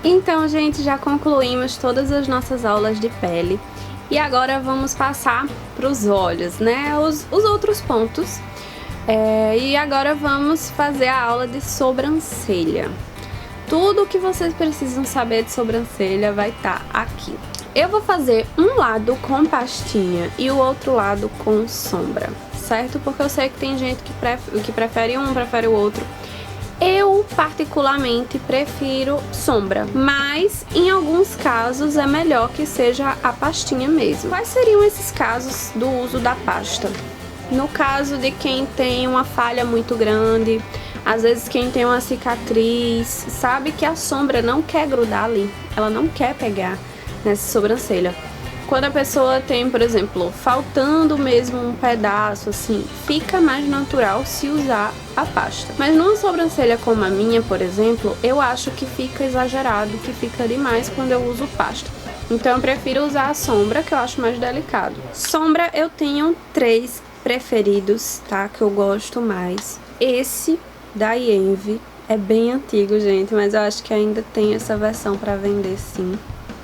Então, gente, já concluímos todas as nossas aulas de pele. E agora vamos passar para os olhos, né? Os outros pontos. E agora vamos fazer a aula de sobrancelha. Tudo o que vocês precisam saber de sobrancelha vai estar aqui. Eu vou fazer um lado com pastinha e o outro lado com sombra, certo? Porque eu sei que tem gente que prefere um, prefere o outro. Eu, particularmente, prefiro sombra, mas em alguns casos é melhor que seja a pastinha mesmo. Quais seriam esses casos do uso da pasta? No caso de quem tem uma falha muito grande, às vezes quem tem uma cicatriz, sabe que a sombra não quer grudar ali, ela não quer pegar nessa sobrancelha. Quando a pessoa tem, por exemplo, faltando mesmo um pedaço, assim, fica mais natural se usar a pasta. Mas numa sobrancelha como a minha, por exemplo, eu acho que fica exagerado, que fica demais quando eu uso pasta. Então eu prefiro usar a sombra, que eu acho mais delicado. Sombra eu tenho 3 preferidos, tá? Que eu gosto mais. Esse da Ienve é bem antigo, gente, mas eu acho que ainda tem essa versão pra vender, sim,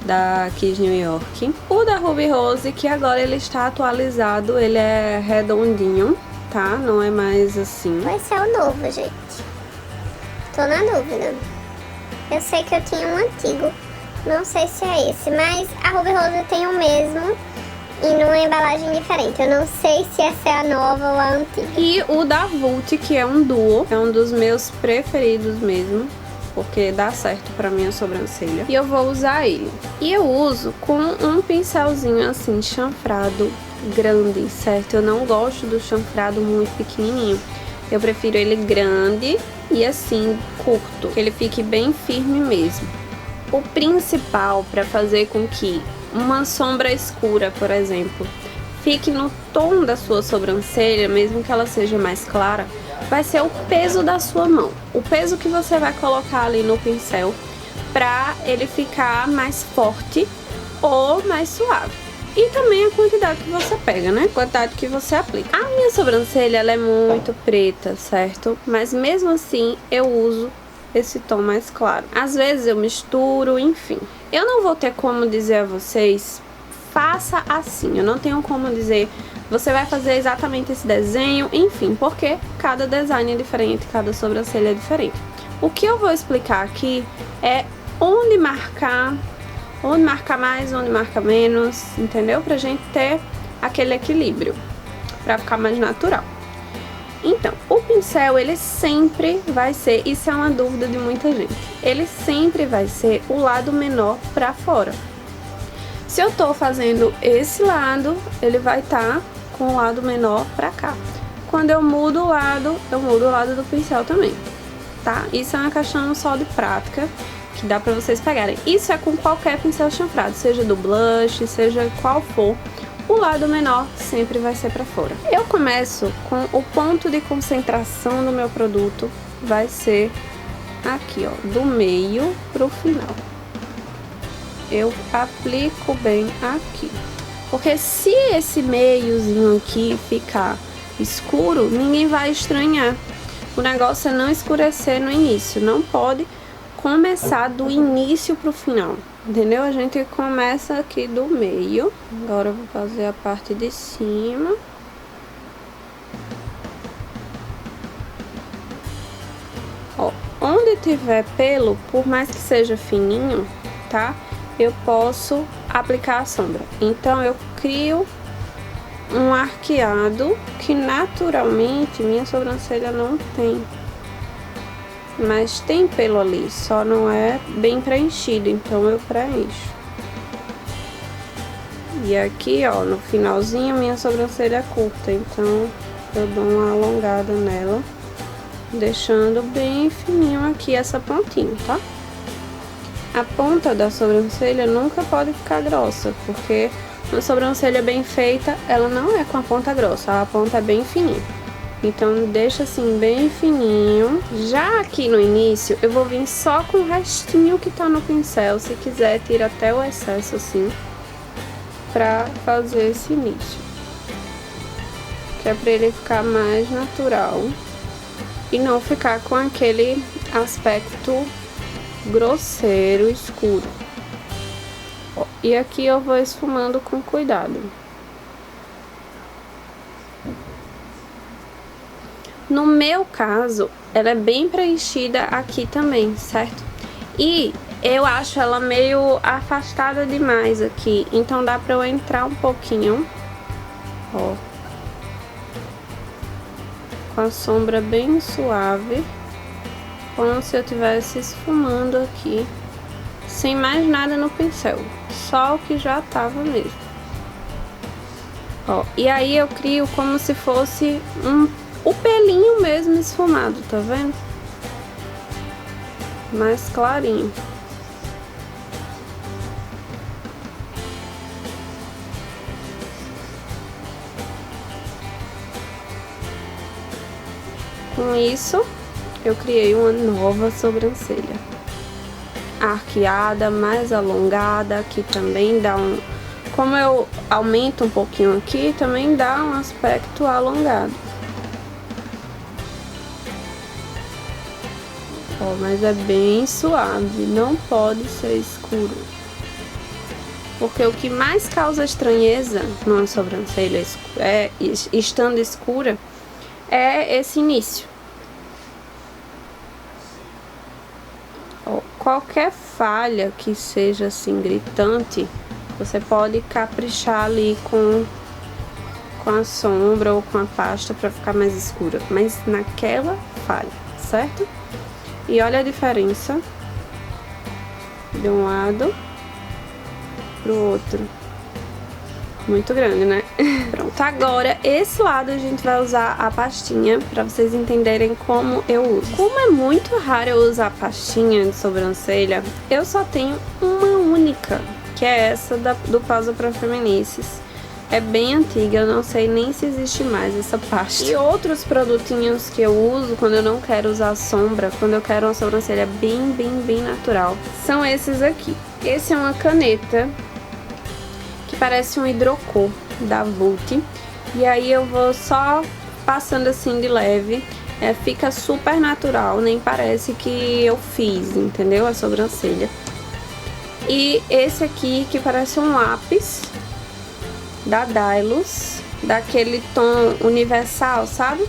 da Kiss New York. O da Ruby Rose, que agora ele está atualizado, ele é redondinho, tá? Não é mais assim. Vai ser o novo, gente. Tô na dúvida. Eu sei que eu tinha um antigo, não sei se é esse, mas a Ruby Rose tem o mesmo e numa embalagem diferente. Eu não sei se essa é a nova ou a antiga. E o da Vult, que é um duo, é um dos meus preferidos mesmo, porque dá certo pra minha sobrancelha. E eu vou usar ele. E eu uso com um pincelzinho assim, chanfrado, grande, certo? Eu não gosto do chanfrado muito pequenininho. Eu prefiro ele grande e assim, curto, que ele fique bem firme mesmo. O principal para fazer com que uma sombra escura, por exemplo, fique no tom da sua sobrancelha, mesmo que ela seja mais clara, vai ser o peso da sua mão. O peso que você vai colocar ali no pincel pra ele ficar mais forte ou mais suave. E também a quantidade que você pega, né? A quantidade que você aplica. A minha sobrancelha, ela é muito preta, certo? Mas mesmo assim, eu uso esse tom mais claro. Às vezes eu misturo, enfim. Eu não vou ter como dizer a vocês, faça assim. Eu não tenho como dizer, você vai fazer exatamente esse desenho, enfim, porque cada design é diferente, cada sobrancelha é diferente. O que eu vou explicar aqui é onde marcar mais, onde marca menos, entendeu? Pra gente ter aquele equilíbrio, pra ficar mais natural. Então, o pincel, ele sempre vai ser, isso é uma dúvida de muita gente, ele sempre vai ser o lado menor pra fora. Se eu tô fazendo esse lado, ele vai estar com o lado menor pra cá. Quando eu mudo o lado, eu mudo o lado do pincel também, tá? Isso é uma questão só de prática, que dá pra vocês pegarem. Isso é com qualquer pincel chanfrado, seja do blush, seja qual for, o lado menor sempre vai ser pra fora. Eu começo com o ponto de concentração do meu produto, vai ser aqui, ó, do meio pro final. Eu aplico bem aqui. Porque se esse meiozinho aqui ficar escuro, ninguém vai estranhar. O negócio é não escurecer no início, não pode começar do início pro final, entendeu? A gente começa aqui do meio. Agora eu vou fazer a parte de cima. Ó, onde tiver pelo, por mais que seja fininho, tá? Eu posso aplicar a sombra. Então eu crio um arqueado que naturalmente minha sobrancelha não tem. Mas tem pelo ali, só não é bem preenchido, então eu preencho. E aqui, ó, no finalzinho minha sobrancelha é curta, então eu dou uma alongada nela, deixando bem fininho aqui essa pontinha, tá? A ponta da sobrancelha nunca pode ficar grossa, porque uma sobrancelha bem feita, ela não é com a ponta grossa, a ponta é bem fininha. Então deixa assim bem fininho. Já aqui no início eu vou vir só com o restinho que tá no pincel. Se quiser tira até o excesso assim, pra fazer esse início, que é pra ele ficar mais natural e não ficar com aquele aspecto grosseiro, escuro. Ó, e aqui eu vou esfumando com cuidado. No meu caso, ela é bem preenchida aqui também, certo? E eu acho ela meio afastada demais aqui, então dá pra eu entrar um pouquinho, ó, com a sombra bem suave, como se eu estivesse esfumando aqui, sem mais nada no pincel, só o que já tava mesmo. Ó, e aí eu crio como se fosse o pelinho mesmo esfumado, tá vendo? Mais clarinho. Com isso, eu criei uma nova sobrancelha. Arqueada, mais alongada, aqui também dá um... Como eu aumento um pouquinho aqui, também dá um aspecto alongado. Ó, mas é bem suave, não pode ser escuro. Porque o que mais causa estranheza numa sobrancelha estando escura é esse início. Ó, qualquer falha que seja assim gritante, você pode caprichar ali com a sombra ou com a pasta para ficar mais escura, mas naquela falha, certo? E olha a diferença de um lado pro outro. Muito grande, né? Pronto, agora esse lado a gente vai usar a pastinha pra vocês entenderem como eu uso. Como é muito raro eu usar pastinha de sobrancelha, eu só tenho uma única, que é essa do Pausa Pra Feminices. É bem antiga, eu não sei nem se existe mais essa pasta. E outros produtinhos que eu uso quando eu não quero usar sombra, quando eu quero uma sobrancelha bem natural, são esses aqui. Esse é uma caneta que parece um hidrocor da Vult. E aí eu vou só passando assim de leve. Fica super natural, nem parece que eu fiz, entendeu? A sobrancelha. E esse aqui que parece um lápis da Dylos, daquele tom universal, sabe?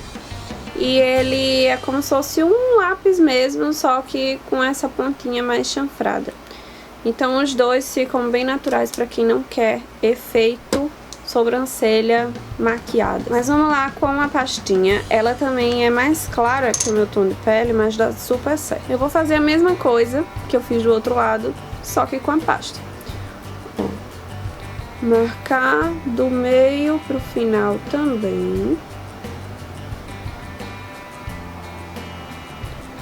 E ele é como se fosse um lápis mesmo, só que com essa pontinha mais chanfrada. Então os dois ficam bem naturais para quem não quer efeito sobrancelha maquiada. Mas vamos lá com a pastinha. Ela também é mais clara que o meu tom de pele, mas dá super certo. Eu vou fazer a mesma coisa que eu fiz do outro lado, só que com a pasta. Ó, marcar do meio pro final também,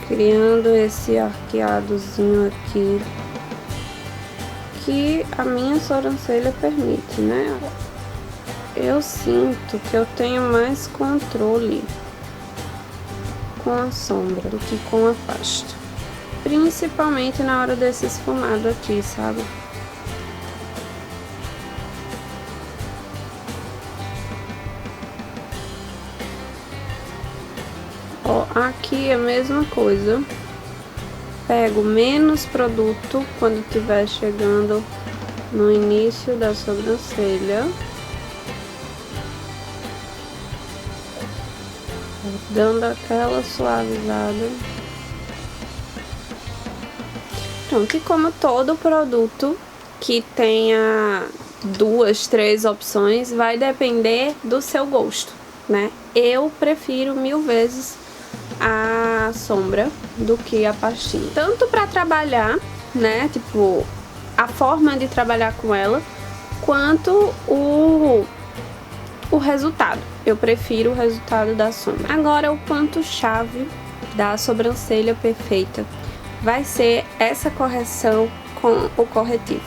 criando esse arqueadozinho aqui que a minha sobrancelha permite, né? Eu sinto que eu tenho mais controle com a sombra do que com a pasta, principalmente na hora desse esfumado aqui, sabe? Ó, aqui é a mesma coisa. Pego menos produto quando estiver chegando no início da sobrancelha, dando aquela suavizada. Pronto, e como todo produto que tenha 2, 3 opções, vai depender do seu gosto, né? Eu prefiro 1000 vezes a sombra do que a pastinha, tanto para trabalhar, né, tipo, a forma de trabalhar com ela, quanto o resultado. Eu prefiro o resultado da sombra. Agora, o ponto-chave da sobrancelha perfeita vai ser essa correção com o corretivo.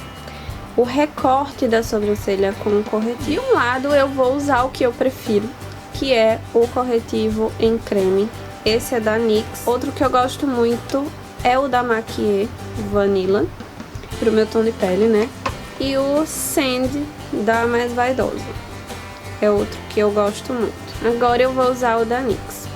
O recorte da sobrancelha com o corretivo. De um lado, eu vou usar o que eu prefiro, que é o corretivo em creme. Esse é da NYX. Outro que eu gosto muito é o da Maquier Vanilla, pro meu tom de pele, né? E o Sand da Mais Vaidosa. É outro que eu gosto muito. Agora eu vou usar o da NYX.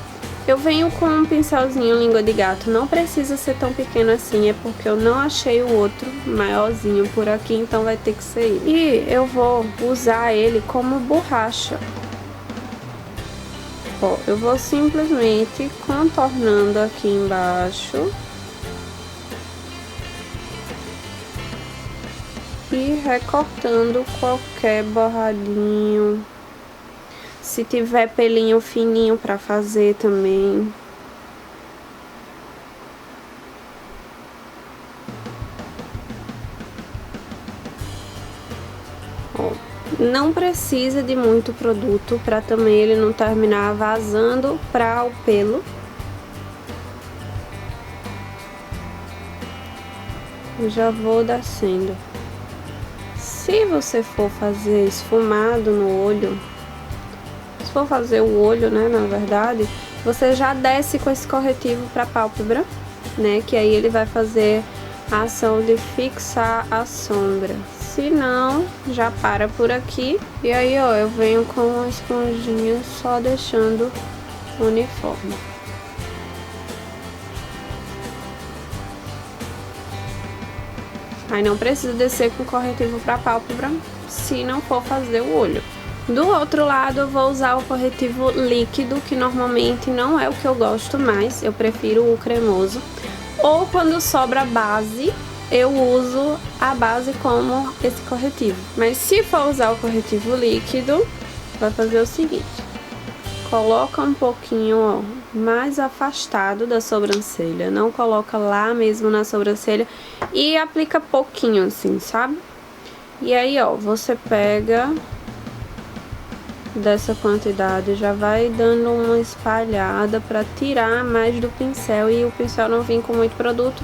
Eu venho com um pincelzinho língua de gato, não precisa ser tão pequeno assim, é porque eu não achei o outro maiorzinho por aqui, então vai ter que ser ele. E eu vou usar ele como borracha. Ó, eu vou simplesmente contornando aqui embaixo. E recortando qualquer borradinho. Se tiver pelinho fininho pra fazer também. Ó, não precisa de muito produto pra também ele não terminar vazando para o pelo. Eu já vou descendo. Se você for fazer esfumado no olho, se for fazer o olho, né, na verdade, você já desce com esse corretivo pra pálpebra, né, que aí ele vai fazer a ação de fixar a sombra. Se não, já para por aqui. E aí, ó, eu venho com uma esponjinha só deixando uniforme. Aí não precisa descer com corretivo pra pálpebra se não for fazer o olho. Do outro lado eu vou usar o corretivo líquido, que normalmente não é o que eu gosto mais, eu prefiro o cremoso. Ou quando sobra base, eu uso a base como esse corretivo. Mas se for usar o corretivo líquido, vai fazer o seguinte. Coloca um pouquinho, ó, mais afastado da sobrancelha, não coloca lá mesmo na sobrancelha e aplica pouquinho assim, sabe? E aí, ó, você pega dessa quantidade, já vai dando uma espalhada para tirar mais do pincel e o pincel não vir com muito produto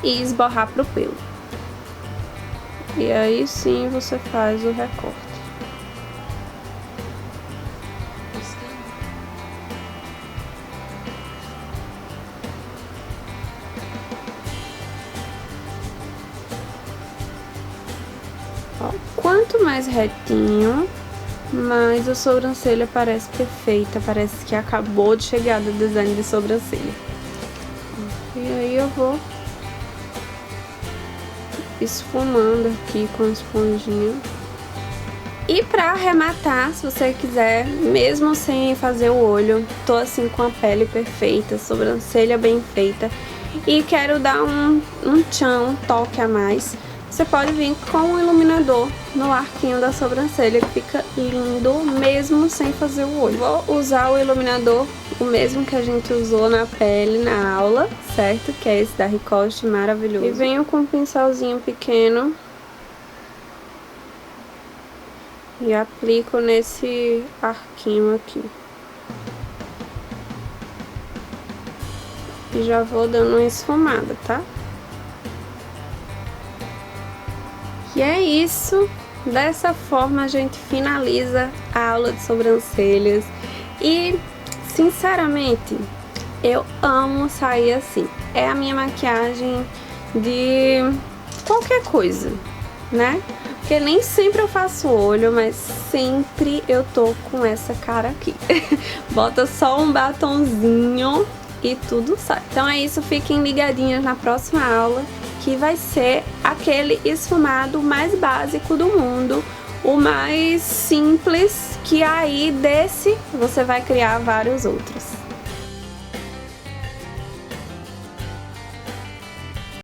e esborrar pro pelo. E aí sim você faz o recorte. Ó, quanto mais retinho, mas a sobrancelha parece perfeita, parece que acabou de chegar do design de sobrancelha. E aí eu vou esfumando aqui com a esponjinha. E pra arrematar, se você quiser, mesmo sem fazer o olho, tô assim com a pele perfeita, sobrancelha bem feita e quero dar um tchan, um toque a mais, você pode vir com um iluminador no arquinho da sobrancelha, que fica lindo, mesmo sem fazer o olho. Vou usar o iluminador, o mesmo que a gente usou na pele na aula, certo? Que é esse da Ricoste, maravilhoso. E venho com um pincelzinho pequeno e aplico nesse arquinho aqui. E já vou dando uma esfumada, tá? E é isso, dessa forma a gente finaliza a aula de sobrancelhas e, sinceramente, eu amo sair assim. É a minha maquiagem de qualquer coisa, né? Porque nem sempre eu faço olho, mas sempre eu tô com essa cara aqui. Bota só um batonzinho e tudo sai. Então é isso, fiquem ligadinhas na próxima aula, que vai ser aquele esfumado mais básico do mundo, o mais simples, que aí desse você vai criar vários outros.